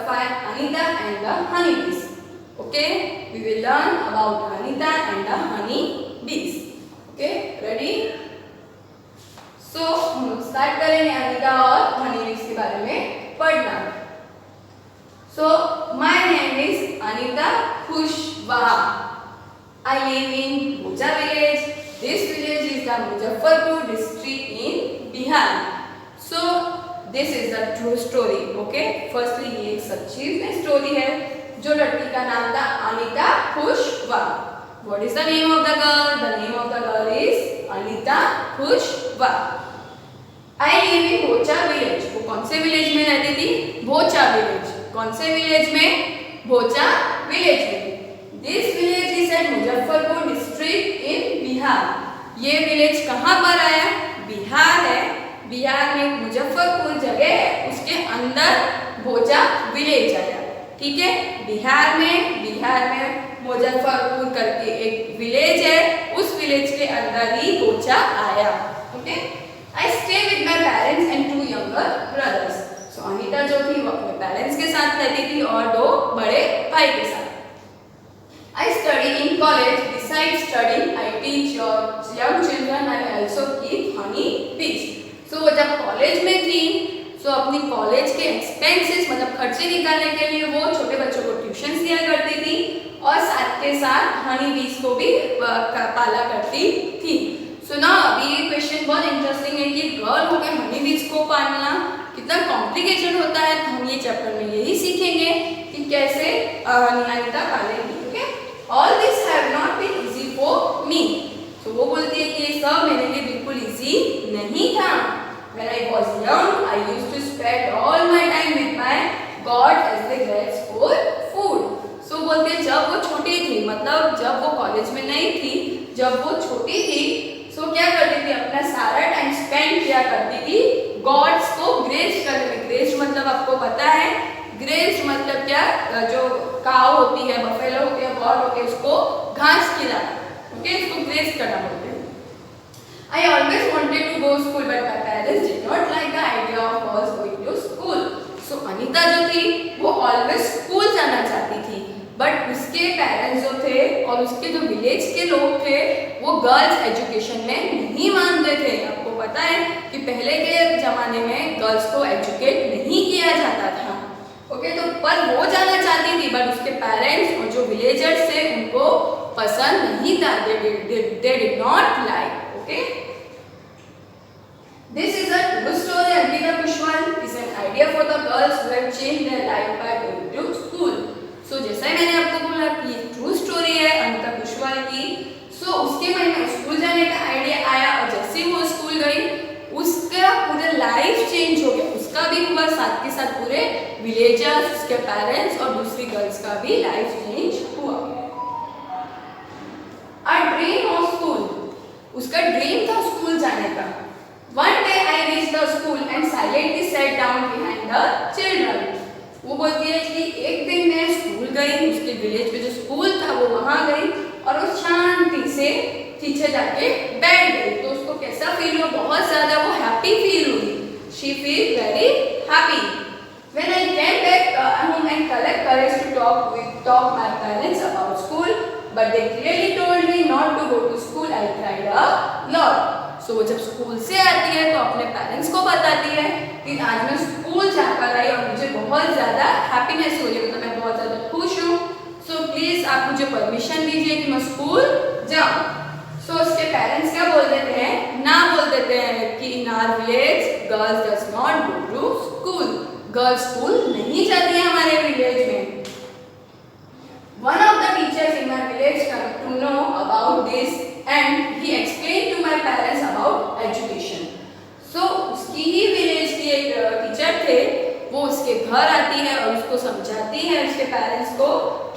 butterfly Anita and the honeybees. Okay, we will learn about Anita and the honeybees. Okay, ready? So हम लोग start करेंगे अनीता और honeybees के बारे में पढ़ना. So my name is Anita Kushwaha. I live in Bhuja village. This village is the Muzaffarpur district in Bihar. So this is the true story. Okay, firstly ये एक सच्ची स्टोरी है. जो लड़की का नाम था Anita Kushwaha. What is the name of the girl? The name of the girl is Anita Kushwaha. I live in Bhocha village. वो कौन से विलेज में रहती थी? भोचा विलेज. कौन से विलेज में? भोचा विलेज में. This village is at Muzaffarpur district in Bihar. ये विलेज कहाँ पर आया? बिहार है. बिहार में मुजफ्फरपुर जगह है, उसके अंदर भोचा विलेज आया. ठीक है, बिहार में मुजफ्फरपुर करके एक विलेज है, उस विलेज के अंदर ही भोचा आया. Okay, I stay with my parents and 2 younger brothers. So Anita जो थी वो अपने पेरेंट्स के साथ रहती थी और 2 बड़े भाई के साथ. I study in college. Besides studying, I teach young children and also keep honey bees. So वो जब कॉलेज में थी, so अपनी कॉलेज के एक्सपेंसेस मतलब खर्चे निकालने के लिए वो छोटे बच्चों को ट्यूशन दिया करती थी और साथ के साथ हनी बीज को भी पाला करती थी. So now अभी ये क्वेश्चन बहुत इंटरेस्टिंग है कि गर्ल होकर हनी बीज को पालना कितना कॉम्प्लिकेटेड होता है. तो हम ये चैप्टर में यही सीखेंगे कि कैसे Anita पालेंगी. All this have not been easy for me. So वो बोलती है कि ये सब मेरे लिए बिल्कुल easy नहीं था. When I was young, I used to spend all my time with my God as they get for food. So बोलती है जब वो छोटी थी, मतलब जब वो कॉलेज में नहीं थी, जब वो छोटी थी, so क्या करती थी? अपना सारा टाइम स्पेंड किया करती थी गॉड्स को ग्रेज करने में. ग्रेज मतलब आपको पता है, ग्रेज मतलब क्या? जो काव होती है, बफेलो होती है, गॉड होती है, उसको घास खिलाना. ओके, इसको ग्रेज करना बोलते हैं. I always wanted to go school but my parents did not like the idea of us going to school. So Anita जो थी वो ऑलवेज स्कूल जाना चाहती थी, बट उसके पेरेंट्स जो थे और उसके जो विलेज के लोग थे वो गर्ल्स एजुकेशन में नहीं मानते थे. आपको पता है कि पहले के जमाने में गर्ल्स को एजुकेट नहीं किया जाता था. ओके, तो पर वो जाना चाहती थी बट उसके पेरेंट्स और जो विलेजर्स थे उनको पसंद नहीं था. they did not like. Okay, this is a true story. Anita Kushwaha is an idea for the girls who have changed their life by going to school. So जैसा मैंने आपको बोला कि ये ट्रू स्टोरी है अनीता कुशवाहा की. So उसके मन में स्कूल जाने का आइडिया आया और जैसे ही वो स्कूल गई उसका पूरा लाइफ चेंज हो गया. उसका भी हुआ, साथ के साथ पूरे विलेजर्स, उसके पेरेंट्स और दूसरी गर्ल्स का भी लाइफ चेंज हुआ. A dream of school. उसका ड्रीम था स्कूल जाने का. One day I reached the school and silently sat down behind the children. वो बोलती है कि एक दिन मैं स्कूल गई, उसके विलेज में जो स्कूल था वो वहाँ गई और वो शांति से पीछे जाके बैठ गई. तो उसको कैसा फील हुआ? बहुत ज़्यादा वो हैप्पी फील हुई. She feel very happy. When I came back home and collect courage to talk my parents about school, but they clearly told me not to go to school. I cried a lot. So वो जब school से आती है तो अपने parents को बताती है कि आज मैं स्कूल जाकर आई और मुझे बहुत ज़्यादा हैप्पीनेस हो रही है, मतलब मैं बहुत ज़्यादा खुश हूँ. सो प्लीज़ आप मुझे परमिशन दीजिए कि मैं स्कूल जाऊँ. सो उसके पेरेंट्स क्या बोल देते हैं? ना बोल देते हैं कि in our village girls does not go to school. Girls school नहीं जाती है हमारे विलेज में. One of the teachers in my village came to know about this and he explained to my parents about education. So उसकी ही village की एक teacher थे, वो उसके घर आती है और उसको समझाती है उसके पेरेंट्स को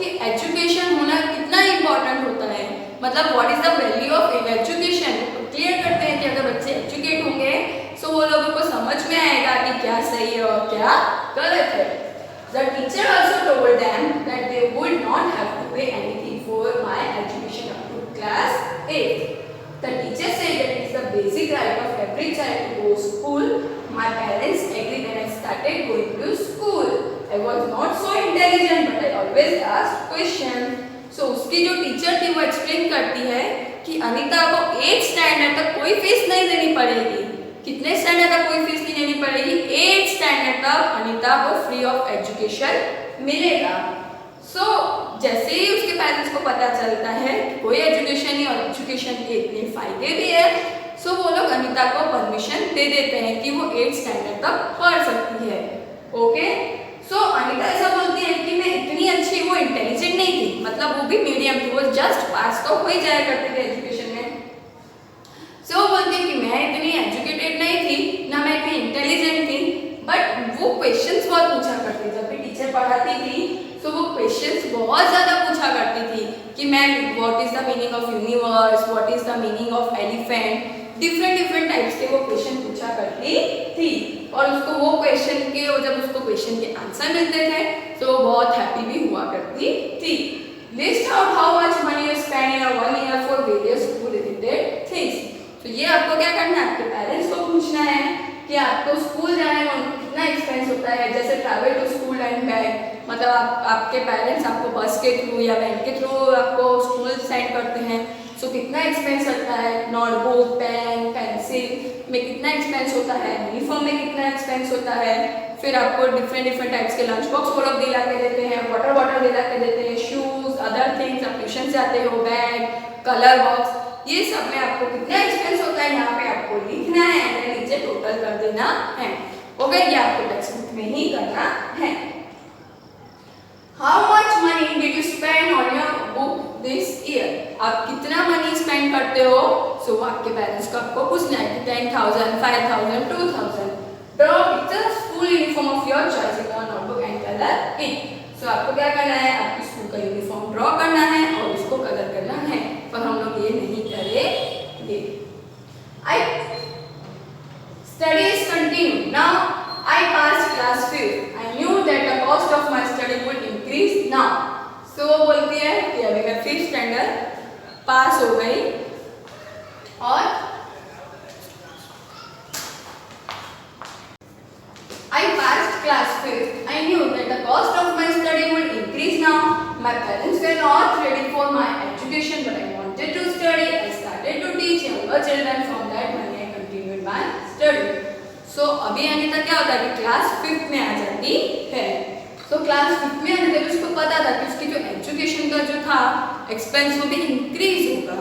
कि एजुकेशन होना कितना इम्पोर्टेंट होता है. मतलब what is the value of education. Clear करते हैं कि अगर बच्चे एजुकेट होंगे तो वो लोगों को समझ में आएगा कि क्या सही है और क्या गलत है. The teacher also told them that they would not have to pay anything for my education up to class 8. The teacher said that it is the basic right of every child to go to school. My parents agreed and I started going to school. I was not so intelligent but I always asked question. So उसकी जो teacher थी वो explain करती है कि अनीता को 8th standard तक कोई फीस नहीं देनी पड़ेगी। कितने स्टैंडर्ड तक कोई फीस नहीं देनी पड़ेगी? 8th स्टैंडर्ड तक अनीता को फ्री ऑफ एजुकेशन मिलेगा। सो जैसे ही उसके पेरेंट्स को पता चलता है कि कोई एजुकेशन नहीं और एजुकेशन के इतने फायदे भी है, सो वो लोग अनीता को परमिशन दे देते हैं कि वो 8th स्टैंडर्ड तक पढ़ सकती है। ओके, सो अनीता ऐसा बोलती है कि मैं इतनी अच्छी, वो इंटेलिजेंट नहीं थी, मतलब वो भी मीडियम थी, वो जस्ट पास तो हो ही जाया करती थी एजुकेशन में। सो वो बोलती है कि मैं इतनी एजुकेटेड नहीं थी, ना मैं इतनी इंटेलिजेंट थी, बट वो क्वेश्चंस बहुत पूछा करती थी। जब भी टीचर पढ़ाती थी तो वो क्वेश्चंस बहुत ज़्यादा पूछा करती थी कि ma'am what is the meaning of universe, what is the meaning of elephant, different types के वो क्वेश्चन पूछा करती थी। और उसको वो क्वेश्चन के, और जब उसको क्वेश्चन के आंसर मिलते थे तो वो बहुत हैप्पी भी हुआ करती थी। List out how much money you spend in 1 year for various school related things. तो ये आपको क्या करना है, आपके पेरेंट्स को पूछना है कि आपको स्कूल जाने में कितना एक्सपेंस होता है। जैसे travel to school and back, मतलब आपके पेरेंट्स आपको बस के थ्रू या वैन के थ्रू आपको स्कूल सेंड करते हैं, सो कितना एक्सपेंस लगता है। नोटबुक, पेन, पेंसिल में कितना एक्सपेंस होता है, यूनिफॉर्म में कितना एक्सपेंस होता है। फिर आपको डिफरेंट टाइप्स के लंच बॉक्स वो लोग दिला के देते हैं, वाटर बॉटल दिला के देते हैं, शूज़, अदर थिंग्स, आप ट्यूशन जाते हो, बैग, कलर बॉक्स, ये सब में आपको कितना एक्सपेंस होता है यहाँ पे आपको लिखना है, नीचे टोटल कर देना है। ओके, ये आपको टेक्स्ट बुक में ही करना है। How much money did you spend on your book this year? आप कितना मनी स्पेंड करते हो? सो आपके पेरेंट्स को आपको पूछना है कि 10,000, 5,000, 2,000। Draw picture school uniform of your choice in your notebook and colour it. So आपको क्या करना है, आपकी स्कूल का यूनिफॉर्म ड्रॉ करना है और उसको कलर करना है, पर हम लोग ये नहीं करेंगे। आई studies continue. Now I passed class 5th. I knew that the cost of my study would increase now. So वो बोलती है कि अभी मैं 5th स्टैंडर्ड पास हो गई और I passed class 5th. I knew that the cost of my study would increase now. My parents were not ready for my education, but I wanted to study. I started to teach younger children. From that money I continued my study. So अभी अनीता क्या होता है कि class 5th में आ जाती है। तो class 5th में अनीता को उसको पता था कि उसकी जो एजुकेशन का जो था एक्सपेंस वो भी इंक्रीज होगा।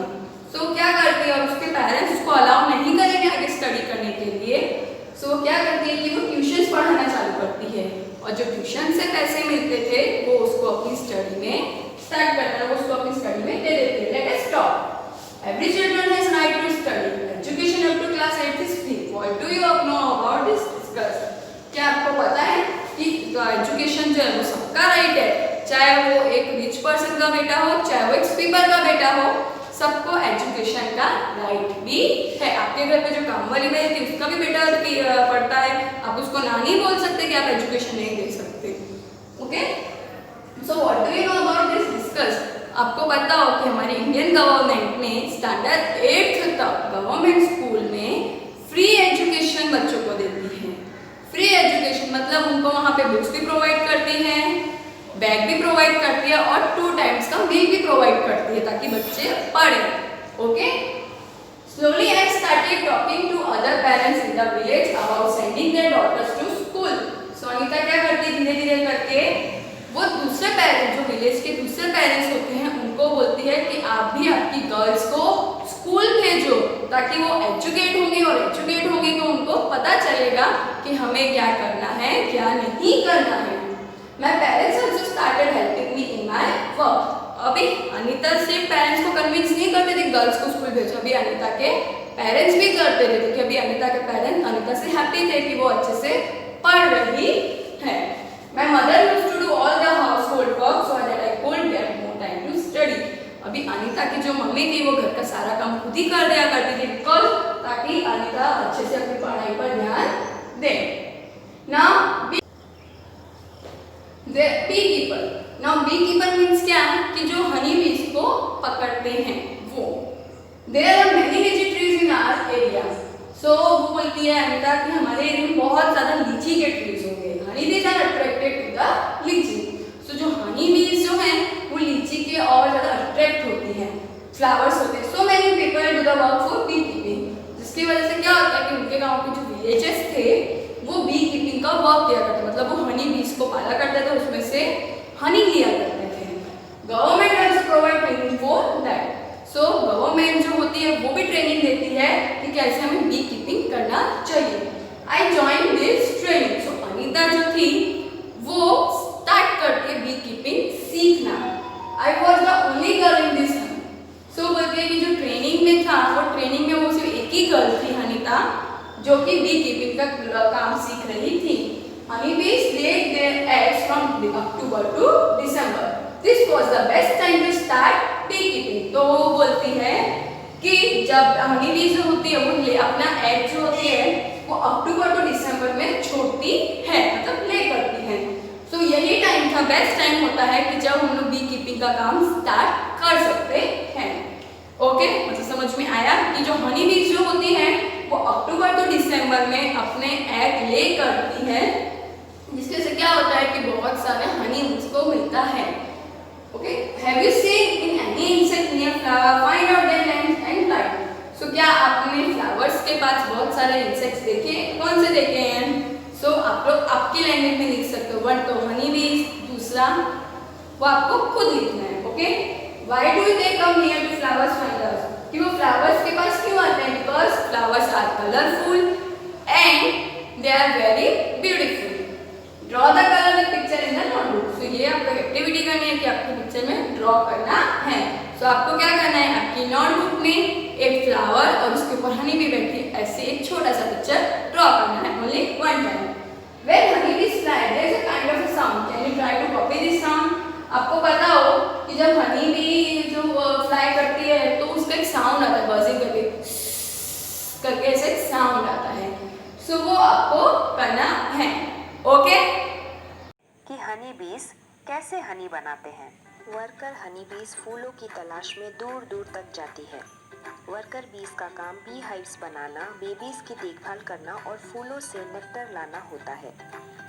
सो क्या करती है, और उसके पेरेंट्स उसको अलाउ नहीं करेंगे आगे स्टडी करने के लिए। सो वो क्या करती है कि वो ट्यूशंस पढ़ाना चालू करती है, और जो ट्यूशन से पैसे मिलते थे वो उसको अपनी स्टडी में स्टार्ट करना, वो उसको अपनी स्टडी में दे देते हैं। Let us stop. Every children has right to study. Education up to class 8th is free. What do you know about this? Discuss. क्या आपको पता है कि एजुकेशन जो है वो सबका राइट है, चाहे वो एक रिच पर्सन का बेटा हो, चाहे वो एक स्वीपर का बेटा हो, सबको एजुकेशन का राइट भी है। आपके घर पे जो काम वाली बहन थी उसका भी बेटा पढ़ता है, आप उसको ना नहीं बोल सकते कि आप एजुकेशन नहीं दे सकते। Okay, so what do you know about this? Discuss. आपको पता हो कि हमारी इंडियन गवर्नमेंट ने स्टैंडर्ड 8th तक गवर्नमेंट स्कूल में फ्री एजुकेशन बच्चों को देती है। फ्री एजुकेशन मतलब उनको वहाँ पे बुक्स भी प्रोवाइड करती हैं, बैग भी प्रोवाइड करती है और 2 टाइम्स का मील भी प्रोवाइड करती है ताकि बच्चे पढ़ें। Okay, slowly I started talking to other parents in the village about sending their daughters to school. So Anita क्या करती, धीरे धीरे करके वो दूसरे पेरेंट्स, जो विलेज के दूसरे पेरेंट्स होते हैं, उनको बोलती है कि आप भी आपकी गर्ल्स को स्कूल भेजो ताकि वो एजुकेट होंगी, और एजुकेट होंगी तो उनको पता चलेगा कि हमें क्या करना है, क्या नहीं करना है। My parents also started helping me in my work. अभी अनीता सिर्फ पेरेंट्स को कन्विंस नहीं करते थे गर्ल्स को स्कूल भेजो, अभी अनीता के पेरेंट्स भी करते थे, क्योंकि अभी अनीता के पेरेंट्स अनीता से हैप्पी थे कि वो अच्छे से पढ़ रही है। My mother used to do all the household work so that I could get more time to study. अभी अनीता की जो मम्मी थी वो घर का सारा काम खुद ही कर दिया करती थी, बिकॉज ताकि अनीता अच्छे से अपनी पढ़ाई पर ध्यान दे। Now beekeeper. Now beekeeper means क्या कि जो हनी बीज को पकड़ते हैं वो। There are many lychee trees in our area. So वो बोलती है अनीता कि हमारे एरिया में बहुत ज़्यादा लीची के ट्रीज होंगे। Honey bees are attracted to the flowers होते हैं. So many people do the work for beekeeping. जिसकी वजह से क्या होता है कि उनके गांव के जो विलेजेस थे वो बी कीपिंग का वर्क किया करते, मतलब वो हनी बीज को पाला करते थे, उसमें से हनी लिया करते थे. Government also provide training for that. So government जो होती है वो भी ट्रेनिंग देती है कि कैसे हमें बी कीपिंग करना चाहिए. I join this training. So Anita जो थी वो स्टार्ट करती है बी कीपिंग सीखना. I was the only girl in this. So बोलते हैं कि जो ट्रेनिंग में था वो ट्रेनिंग में वो सिर्फ एक ही गर्ल थी अनीता जो कि बी कीपिंग का काम सीख रही थी. Honey bees laid their eggs from October to December. This was the best time to start beekeeping. तो वो बोलती है कि जब हनी बीज जो होती है वो अपना एग जो होती है वो अक्टूबर टू दिसंबर में छोड़ती है, मतलब ले करती है. सो यही टाइम था, बेस्ट टाइम होता है कि जब हम लोग बी कीपिंग का काम स्टार्ट कर सकते हैं. ओके, मुझे समझ में आया कि जो हनी बीज जो होती है वो अक्टूबर टू दिसंबर में अपने एग ले करती है, जिसके से क्या होता है कि बहुत सारे हनी उसको मिलता है. Okay, have you seen in any insect near flower find out their length and flight. So क्या आपने फ्लावर्स के पास बहुत सारे इंसेक्ट्स देखे? कौन से देखे हैं? सो आप लोग आपकी लैंग्वेज में लिख सकते हो. वन तो हनी बीज, दूसरा वो आपको खुद लिखना है. Okay, why do they come near to flowers finders. कि वो फ्लावर्स के पास क्यों आते हैं? Because flowers are colourful and they are very beautiful. Draw the colour with picture in the notebook. So ये आपको एक्टिविटी करनी है कि आपको पिक्चर में ड्रॉ करना है. सो आपको क्या करना है, आपकी नोटबुक में एक फ्लावर और उसके ऊपर हनी भी बैठी ऐसे एक छोटा सा पिक्चर ड्रॉ करना है. Only one time. When honey bees fly, there is a kind of a sound. Can you try to copy this sound? आपको पता हो कि जब हनी बी जो फ्लाई करती है तो उसका एक साउंड आता है, बजिंग करके ऐसे साउंड आता है. सो वो आपको करना है. ओके, कि हनी बीज कैसे हनी बनाते हैं. वर्कर हनी बीज फूलों की तलाश में दूर दूर तक जाती है. वर्कर बीज का काम बी हाइव्स बनाना, बेबीज की देखभाल करना और फूलों से नेक्टर लाना होता है.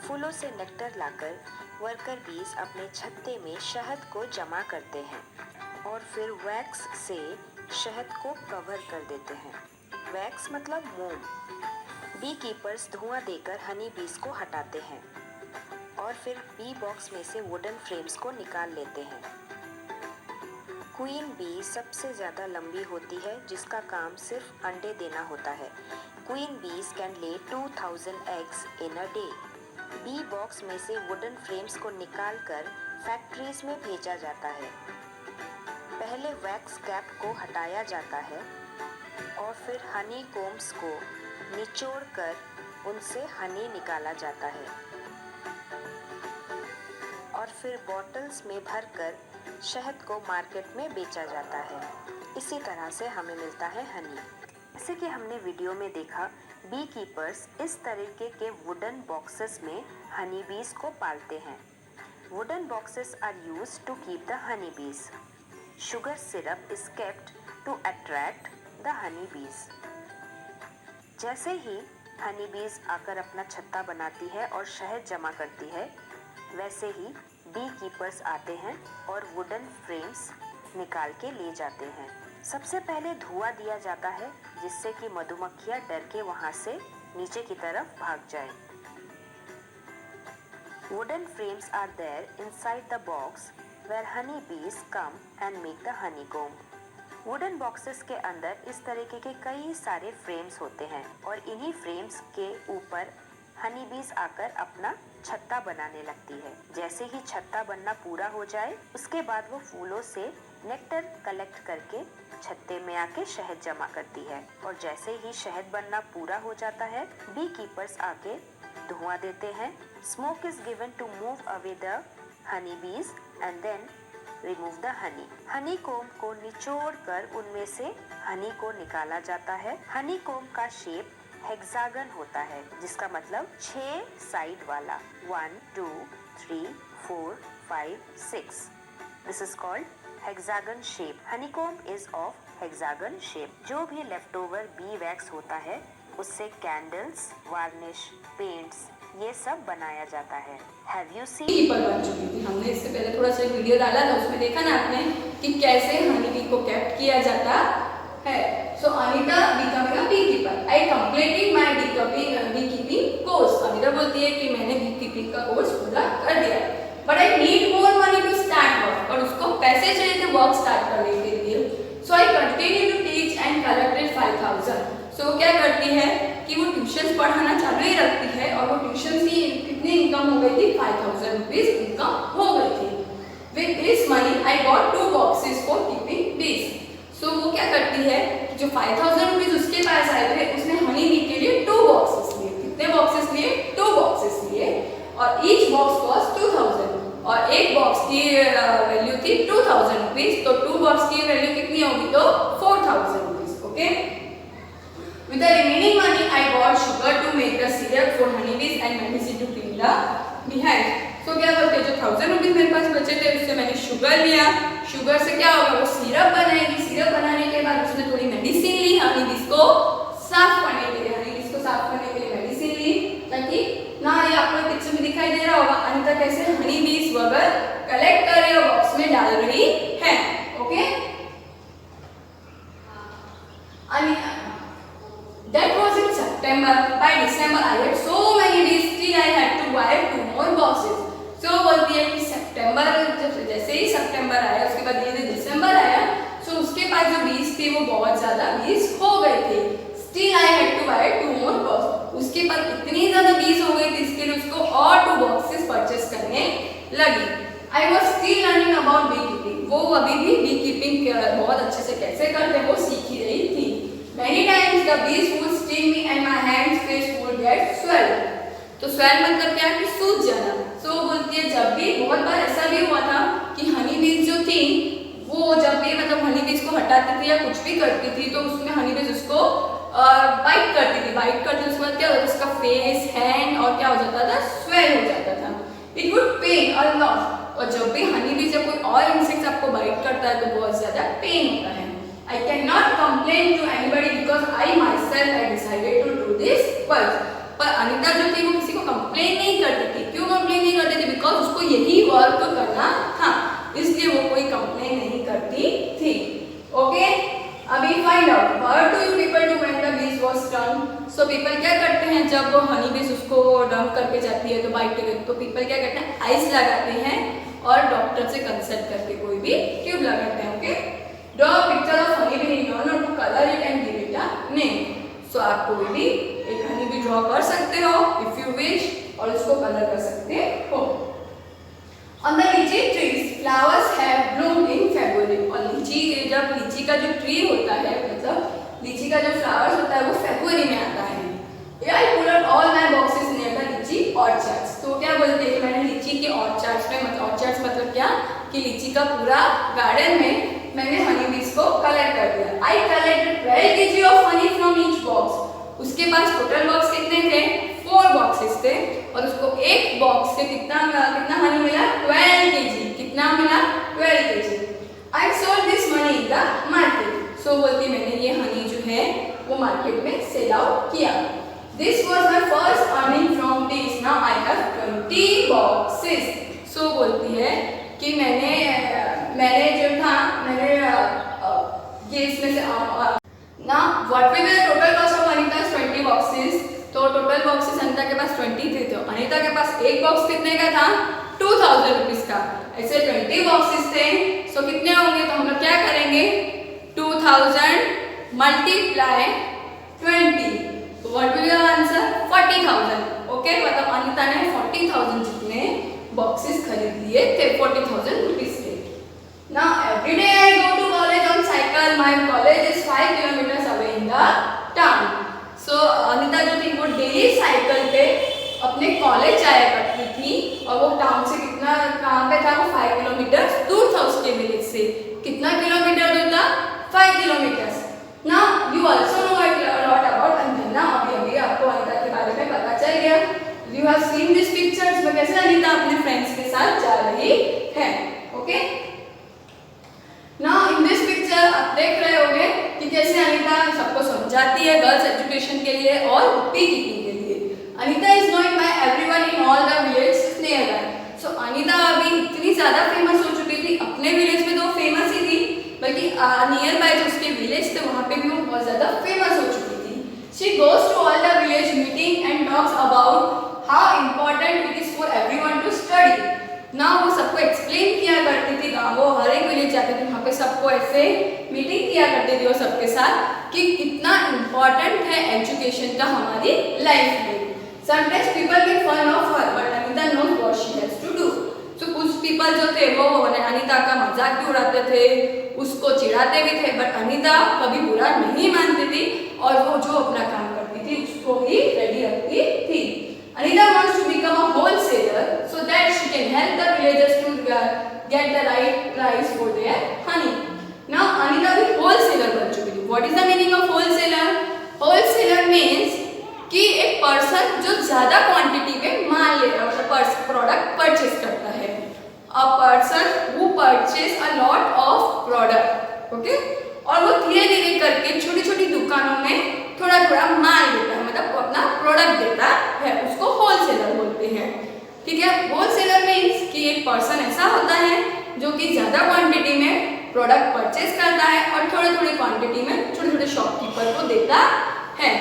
फूलों से नेक्टर लाकर वर्कर बीज अपने छत्ते में शहद को जमा करते हैं और फिर वैक्स से शहद को कवर कर देते हैं. वैक्स मतलब मोम. बी कीपर्स धुआं देकर हनी बीज को हटाते हैं और फिर बी बॉक्स में से वुडन फ्रेम्स को निकाल लेते हैं. क्वीन बी सबसे ज़्यादा लंबी होती है, जिसका काम सिर्फ अंडे देना होता है. क्वीन बीज can lay 2000 eggs in a day. Bee box में से वुडन फ्रेम्स को निकालकर फैक्ट्रीज में भेजा जाता है. पहले वैक्स कैप को हटाया जाता है और फिर हनी कोम्स को निचोड़कर उनसे हनी निकाला जाता है और फिर बॉटल्स में भरकर शहद को मार्केट में बेचा जाता है. इसी तरह से हमें मिलता है हनी. जैसे कि हमने वीडियो में देखा, बी कीपर्स इस तरीके के वुडन बॉक्सेस में हनी बीज को पालते हैं. Wooden boxes are used to keep the honey bees. Sugar syrup is kept to attract the honey bees. जैसे ही हनी बीज आकर अपना छत्ता बनाती है और शहद जमा करती है, वैसे ही बी कीपर्स आते हैं और वुडन फ्रेम्स निकाल के ले जाते हैं. सबसे पहले धुआं दिया जाता है जिससे कि मधुमक्खियां डर के वहां से नीचे की तरफ भाग जाएं. Wooden frames are there inside the box where honey bees come and make the honey comb. Wooden boxes के अंदर इस तरीके के कई सारे फ्रेम्स होते हैं और इन्हीं फ्रेम्स के ऊपर हनी बीज आकर अपना छत्ता बनाने लगती है. जैसे ही छत्ता बनना पूरा हो जाए, उसके बाद वो फूलों से नेक्टर कलेक्ट करके छत्ते में आके शहद जमा करती है और जैसे ही शहद बनना पूरा हो जाता है, बी कीपर्स आके धुआं देते हैं. Smoke is given to move away the honey bees and then remove the honey. Honey comb को निचोड़ कर उनमें से हनी को निकाला जाता है. हनी कोम का शेप हेक्सागन होता है, जिसका मतलब 6 साइड वाला. 1 2 3 4 5 6. This is called hexagon shape. Honeycomb is of hexagon shape. जो भी लेफ्ट ओवर बी वैक्स होता है उससे कैंडल्स, वार्निश, पेंट्स, ये सब बनाया जाता है। Have you scene? कीपर बन चुकी थी। हमने इससे पहले थोड़ा सा वीडियो डाला था, उसमें देखा ना आपने कि कैसे हनी बी को कैप्ट किया जाता है। So Anita becoming a bee keeper. I completed my bee keeping course. Anita बोलती है कि मैंने बी कीपिंग का कोर्स पूरा कर दिया, but I need more money to start work. और उसको पैसे चाहिए थे वर्क स्टार्ट करने के लिए। So I continue to teach and collected 5000। So क्या करती है कि वो ट्यूशन पढ़ाना चालू ही रखती है, और वो ट्यूशन की कितनी इनकम हो गई थी, 5000 रुपीज इनकम हो गई थी। With this money I got 2 boxes for keeping बीज। सो वो क्या करती है, जो 5000 रुपीज उसके पास आए थे, उसने हनी बी के लिए 2 बॉक्सेस लिए। कितने बॉक्सेस लिए? 2 बॉक्सेस लिए, और ईच बॉक्स कॉस्ट 2000, और एक बॉक्स की वैल्यू थी 2000 रुपीज। तो 2 बॉक्स की वैल्यू कितनी होगी? तो 4000 rupees. Okay, with the remaining money I bought sugar to make the syrup for honeybees and medicine to clean the beehive. So क्या बोलते हैं, जो 1000 रुपीज मेरे पास बचे थे उससे मैंने शुगर लिया। शुगर से क्या होगा, वो सिरप बनाएगी। सिरप बनाने के बाद उसने थोड़ी मेडिसिन ली हनीबीज को साफ करने के लिए। हनीबीज को साफ करने के लिए मेडिसिन ली, ताकि ना, ये आपको पिक्चर में दिखाई दे रहा होगा अनीता कैसे हनीबीज वगैरह कलेक्ट कर रही है, बॉक्स में डाल रही है। Okay, that was in September. By December I had so many bees, still I had to buy 2 more boxes. So बोलती है कि सितंबर, जैसे ही सितंबर आया उसके बाद धीरे धीरे दिसंबर आया, सो उसके पास जो बीज थे वो बहुत ज्यादा बीज हो गए थे। Still I had to buy 2 more boxes. उसके बाद इतनी ज्यादा बीज हो गई थी, इसके लिए उसको और 2 बॉक्सेस परचेस करने लगी। I was still learning about beekeeping. वो अभी भी बी कीपिंग बहुत अच्छे से कैसे करते हैं वो सीख ही रही थी। Many times the bees would sting me and my hands face would get swelled. तो swell मतलब क्या, कि सूज जाना। सो बोलती है जब भी, बहुत बार ऐसा भी हुआ था कि हनी बीज जो थी वो जब भी मतलब हनी बीज को हटाती थी या कुछ भी करती थी, तो उसमें हनी बीज उसको बाइट करती थी। बाइट करती थी, उसके बाद क्या होता था, उसका फेस, हैंड और क्या हो जाता था, स्वेल हो जाता था। It would pain a lot. और जब भी हनी बीज या कोई और इंसेक्ट आपको बाइट करता है तो बहुत ज्यादा पेन होता है। I cannot complain to anybody because I myself had decided to do this work. पर अनीता जो थी वो किसी को कंप्लेन नहीं करती थी। क्यों कंप्लेन नहीं करती थी? बिकॉज उसको यही वर्क करना था, इसलिए वो कोई कंप्लेन नहीं करती थी। ओके, अभी find out what do you people do when the bees was stung. So people क्या करते हैं, जब वो हनी बीज उसको डंप करके जाती है तो बाइट करके, तो पीपल क्या करते हैं, आइस लगाते हैं और डॉक्टर से कंसल्ट करके कोई भी ट्यूब लगाते हैं। Okay, Draw a picture of honey bee in order to color it and give it a name. So आप कोई भी एक हनी बी ड्रॉ कर सकते हो if you wish, और उसको कलर कर सकते हो। On the lychee trees, flowers have bloomed in February. और लीची, जब लीची का जो ट्री होता है, मतलब लीची का जो फ्लावर्स होता है वो फरवरी में आता है। I pulled out all my boxes near the lychee orchards. तो क्या बोलते हैं कि मैंने लीची के ऑर्चार्ड्स में, मतलब ऑर्चार्ड्स मतलब क्या, कि लीची का पूरा गार्डन में मैंने हनी बीज को कलेक्ट कर दिया। I collected 12 kg of honey from each box. उसके पास टोटल बॉक्स कितने थे, 4 बॉक्सेस थे, और उसको एक बॉक्स से कितना हनी मिला, 12 kg। कितना मिला, 12 kg। I sold this money in the market. So बोलती मैंने ये हनी जो है वो मार्केट में सेल आउट किया। This was my first earning from bees. Now I have 20 boxes. So बोलती है कि मैंने जो था, मैंने ये इसमें से ना what will be the total cost of अनीता's 20 बॉक्सेस। तो टोटल बॉक्सेस अनीता के पास 20 थे, तो अनीता के पास एक बॉक्स कितने का था, 2000 रुपीज का। ऐसे 20 बॉक्सेस थे, सो कितने होंगे, तो हम लोग क्या करेंगे, 2000 मल्टीप्लाई 20, तो what will be the answer, 40,000। Okay, मतलब अनीता ने 40,000 जितने बॉक्सेस खरीद लिए थे 40,000 रुपीज के। Now every day I go to college on cycle. My college is 5 kilometers away in the town. So Anita जो थी वो डेली साइकिल पे अपने कॉलेज जाया करती थी, और वो टाउन से कितना, कहाँ पे था, वो 5 किलोमीटर दूर था उसके विलेज से। कितना किलोमीटर दूर था, 5 kilometres. Now you also know a lot about Anjana. अभी आपको अनीता के बारे में पता चल गया। You have seen this pictures में कैसे अनीता अपने फ्रेंड्स के साथ जा रही है। Okay, Now in this picture आप देख रहे होंगे कि कैसे अनीता सबको समझाती है गर्ल्स एजुकेशन के लिए और बी कीपिंग के लिए। Anita is knowing by everyone इतनी ज़्यादा फेमस हो चुकी थी, अपने विलेज में तो फेमस ही थी, बल्कि नियर बाय जो उसके विलेज थे वहाँ पे भी वो बहुत ज़्यादा फेमस हो चुकी थी। She goes to all the village meeting and talks about how important it is for everyone to study. ना वो सबको एक्सप्लेन किया करती थी, वो हर एक विलेज जाती थी, वहाँ पे सबको ऐसे मीटिंग किया करती थी वो सबके साथ कि कितना इम्पोर्टेंट है एजुकेशन का हमारी लाइफ में। Sometimes people make fun of her, but Anita knows what she has to do. So कुछ पीपल जो थे वो अनीता का मजाक भी उड़ाते थे, उसको चिढ़ाते भी थे, बट अनीता कभी बुरा नहीं मानती थी और वो जो अपना काम करती थी उसको ही रेडी रखती थी। Anita wants to become a wholesaler so that she can help the villagers to get the right price for their honey. Now Anita भी wholesaler बन चुकी थी। What is the meaning of wholesaler? Wholesaler means कि एक person जो ज्यादा quantity में माल ले रहा है, मतलब प्रोडक्ट परचेज करता है। A person who purchase a lot of product, okay, और वो धीरे धीरे करके छोटी छोटी दुकानों में थोड़ा थोड़ा माल देता है, मतलब अपना प्रोडक्ट देता है, उसको होलसेलर बोलते हैं। ठीक है, होलसेलर मीन्स कि एक पर्सन ऐसा होता है जो कि ज्यादा क्वांटिटी में प्रोडक्ट परचेज करता है और थोड़े थोड़े क्वांटिटी में छोटे छोटे शॉपकीपर को देता है।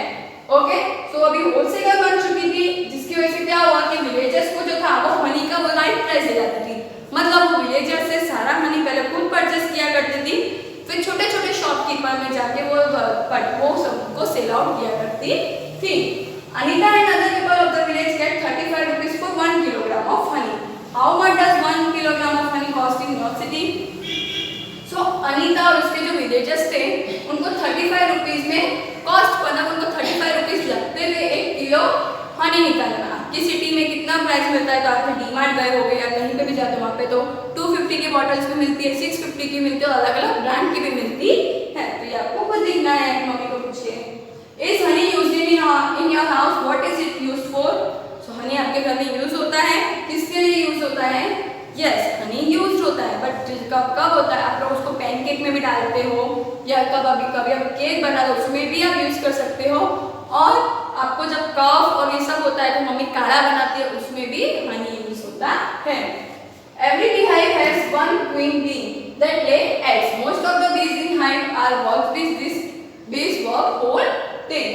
ओके, सो अभी होलसेलर बन चुकी थी, जिसकी वजह से क्या हुआ कि विलेजर्स को जो था वो हनी का वो राइट प्राइस दे जाती थी, मतलब वो विलेजर्स से सारा हनी पहले खुद परचेस किया करती थी, फिर छोटे छोटे शॉपकीपर में जाके वो सबको सेल आउट किया करती थी। Anita and other people of the village get 35 rupees for 1 kilogram of honey. How much does 1 kilogram of honey cost in your city? So Anita और उसके जो विलेजर्स थे उनको 35 रुपीज में कॉस्ट, मतलब उनको 35 रुपीज लगते थे 1 किलो हनी निकालना। आपकी सिटी में कितना प्राइस मिलता है, तो आप डीमार्ट गए हो या कहीं पे भी जाते हो वहाँ पे तो 250 की बॉटल्स भी मिलती है, 650 की मिलती है, अलग अलग ब्रांड की भी मिलती है। तो ये आपको खुद देखना है, मम्मी को पूछिए। Is honey used in your house? What is it used for? So honey आपके घर में यूज होता है, किसके लिए यूज होता है? यस, हनी यूज होता है, बट कब होता है? आप लोग उसको पैनकेक में भी डालते हो या कभी आप केक बना दो उसमें भी आप यूज कर सकते हो, और आपको जब कफ और ये सब होता है तो मम्मी काढ़ा बनाती है उसमें भी हनी यूज होता है। Every beehive has one queen bee that lay eggs. Most of the bees in hive are work bees. These bees work whole day.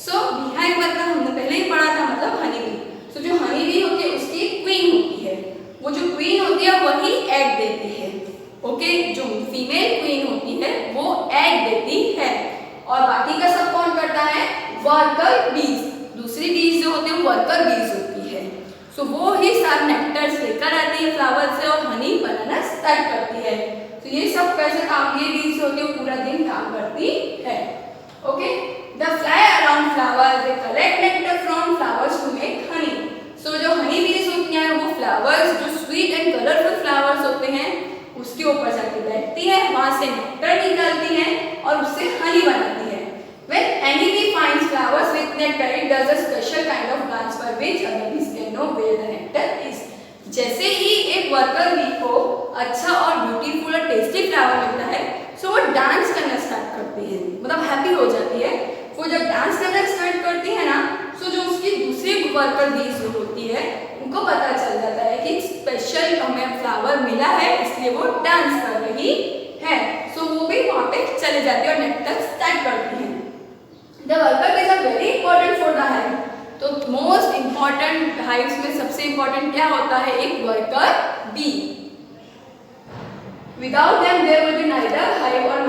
So beehive मतलब हमने पहले ही पढ़ा था, मतलब हनी बी। So जो हनी बी होती है उसकी क्वीन होती है, वो जो क्वीन होती है वही एग देती है। ओके, जो फीमेल क्वीन होती है वो एग देती है, और बाकी का सब कौन करता है? वर्कर बीज। दूसरी बीज जो होती है वो वर्कर बीज होती है। सो वो ही सारे नेक्टर्स लेकर आती है फ्लावर से और हनी बनाना स्टार्ट करती है। तो ये सब कैसे काम, ये बीज होती है वो पूरा दिन काम करती है। Okay, the fly around flowers, they collect nectar from flowers to make honey. So जो हनी बीज होती हैं वो फ्लावर्स, जो स्वीट एंड कलरफुल फ्लावर्स होते हैं उसके ऊपर जाके बैठती है, वहां से नेक्टर निकालती है और उससे हनी बनाती है। When any bee finds flowers with nectar, it does a special kind of dance by which other bees can know where the nectar is. जैसे ही एक वर्कर बी को अच्छा और ब्यूटीफुल और टेस्टी फ्लावर मिलता है, सो वो डांस करना स्टार्ट करती है, मतलब हैप्पी हो जाती है। वो जब डांस करना स्टार्ट करती है ना, सो जो उसकी दूसरी वर्कर बीज जो होती है उनको पता चल जाता है कि स्पेशल हमें फ्लावर मिला है, इसलिए वो डांस कर रही है। सो वो भी वहाँ पे चले जाती है और नेक्टर स्टार्ट करती है। The worker bees are very important for the hive. तो मोस्ट इम्पॉर्टेंट हाइव्स में सबसे इम्पॉर्टेंट क्या होता है? एक worker bee. Without them there will be neither hive or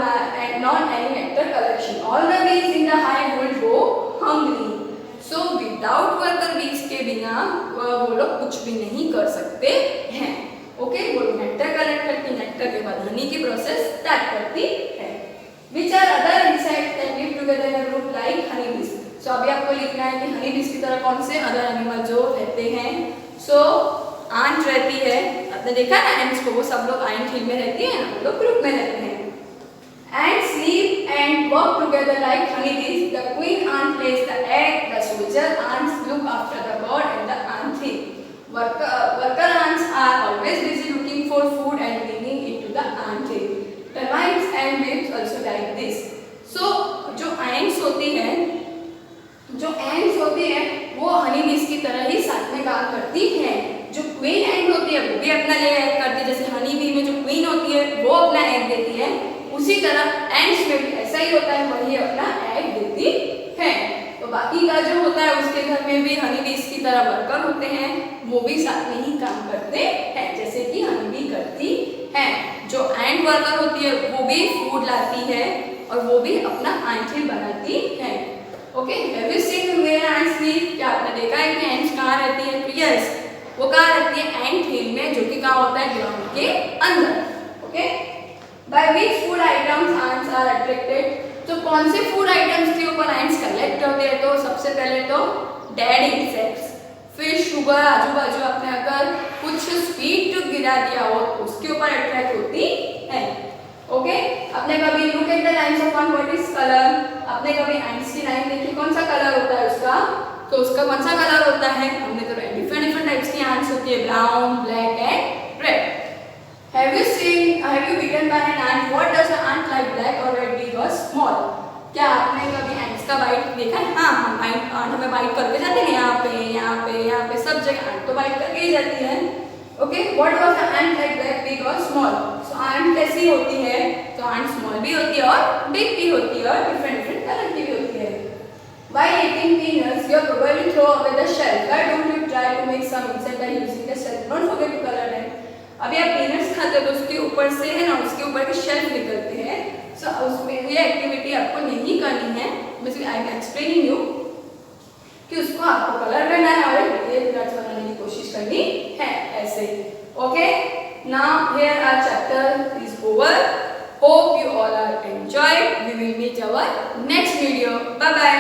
nor any nectar collection. All the bees in the hive will go hungry. So without worker bees के बिना वो लोग कुछ भी नहीं कर सकते हैं। ओके, वो नेक्टर कलेक्ट करती, नेक्टर के बाद हनी की प्रोसेस स्टार्ट करती है। Which are other insects that live together in a group like honey bees? So अभी आपको लिखना है कि हनी बीज की तरह कौन से अदर एनिमल जो रहते हैं। So आंट रहती है, आपने देखा ना एंट्स को, वो सब लोग आंट हिल में रहती है ना, वो लोग ग्रुप में रहते हैं। Ants sleep and work together like honey bees. The queen ant lays the egg. The soldier ants look after the bird and the ant hill. Worker ants are always busy looking for food and bringing it to the ant hill. Termites and bees also like this. So जो ants होती हैं, वो हनी बीज की तरह ही साथ में काम करती हैं। जो क्वीन एंड होती है वो भी अपना ले करती उसी तरह एंड्स में भी ऐसा ही होता है, वही अपना एग देती है। तो बाकी का जो होता है उसके घर में भी हनी बीज की तरह वर्कर होते हैं, वो भी साथ में ही काम करते हैं, जैसे कि हनी बी करती है। जो एंड वर्कर होती है वो भी फूड लाती है और वो भी अपना आंखें बनाती है। Okay, have you seen where ants live? क्या आपने देखा है कि एंड्स कहाँ रहती है? तो यस, वो कहाँ रहती है? एंड हिल में, जो कि कहाँ होता है? ग्राउंड के अंदर। Okay, by which food items ants are attracted? तो कौन से फूड आइटम्स के ऊपर एंड्स कलेक्ट होते हैं? तो सबसे पहले तो डेड इंसेक्ट्स, फिर शुगर, आजू बाजू आपने अगर कुछ स्वीट गिरा दिया हो तो उसके ऊपर अट्रैक्ट होती है। ओके, आपने कभी look at the lines of one, what is colour? आपने कभी एंड्स की लाइन देखी, कौन सा कलर होता है उसका? तो उसका कौन सा कलर होता है? हमने तो डिफरेंट टाइप्स की एंड्स होती है, brown, black and red. Have you bitten by an ant? What does an ant like, black or red, big or small? क्या आपने कभी एंट्स का बाइट देखा है? हाँ, हम ant हमें बाइट करके जाते हैं, यहाँ पे यहाँ पे यहाँ पे सब जगह ant तो बाइट करके ही जाती है। Okay, what was an ant like, black, big or small? So ant कैसी होती है? तो ant small भी होती है और big भी होती है और different कलर की भी होती है। While eating peanuts, you probably throw away the shell. Why don't you try to make some insect by using the shell? Don't forget to color them. अभी आप पीनट्स खाते हो तो उसके ऊपर से है ना, उसके ऊपर के शेल्फ निकलते हैं। सो उसमें ये एक्टिविटी आपको नहीं करनी है, basically I am explaining you कि उसको आपको कलर करना है और ये पीनट्स बनाने की कोशिश करनी है ऐसे। Okay, now here our chapter is over. Hope you all are enjoyed. We will meet our next video. Bye bye.